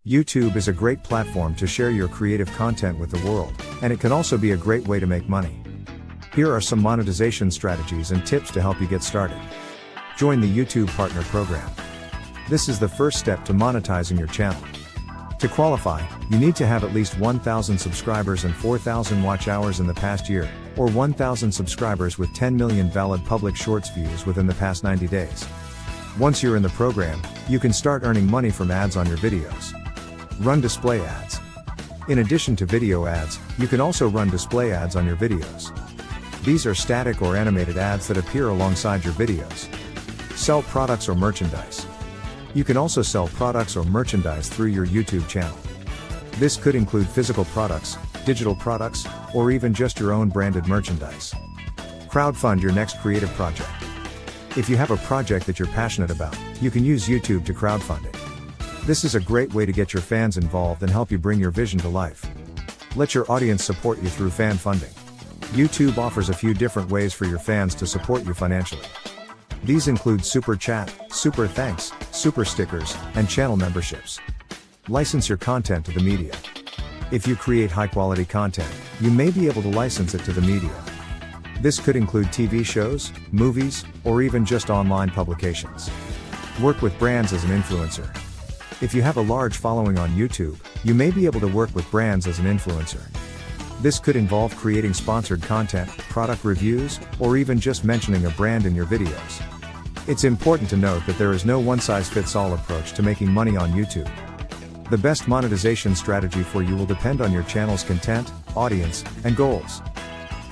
YouTube is a great platform to share your creative content with the world, and it can also be a great way to make money. Here are some monetization strategies and tips to help you get started. Join the YouTube Partner Program. This is the first step to monetizing your channel. To qualify, you need to have at least 1,000 subscribers and 4,000 watch hours in the past year, or 1,000 subscribers with 10 million valid public shorts views within the past 90 days. Once you're in the program, you can start earning money from ads on your videos. Run display ads. In addition to video ads, you can also run display ads on your videos. These are static or animated ads that appear alongside your videos. Sell products or merchandise. You can also sell products or merchandise through your YouTube channel. This could include physical products, digital products, or even just your own branded merchandise. Crowdfund your next creative project. If you have a project that you're passionate about, you can use YouTube to crowdfund it. This is a great way to get your fans involved and help you bring your vision to life. Let your audience support you through fan funding. YouTube offers a few different ways for your fans to support you financially. These include Super Chat, Super Thanks, Super Stickers, and channel memberships. License your content to the media. If you create high-quality content, you may be able to license it to the media. This could include TV shows, movies, or even just online publications. Work with brands as an influencer. If you have a large following on YouTube, you may be able to work with brands as an influencer. This could involve creating sponsored content, product reviews, or even just mentioning a brand in your videos. It's important to note that there is no one-size-fits-all approach to making money on YouTube. The best monetization strategy for you will depend on your channel's content, audience, and goals.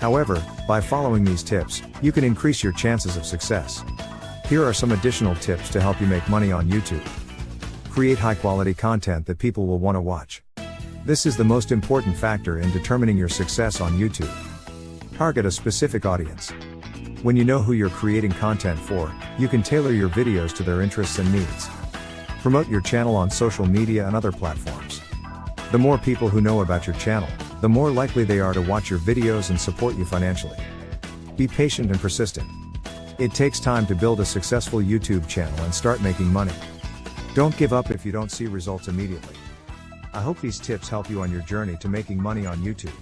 However, by following these tips, you can increase your chances of success. Here are some additional tips to help you make money on YouTube. Create high-quality content that people will want to watch. This is the most important factor in determining your success on YouTube. Target a specific audience. When you know who you're creating content for, you can tailor your videos to their interests and needs. Promote your channel on social media and other platforms. The more people who know about your channel, the more likely they are to watch your videos and support you financially. Be patient and persistent. It takes time to build a successful YouTube channel and start making money. Don't give up if you don't see results immediately. I hope these tips help you on your journey to making money on YouTube.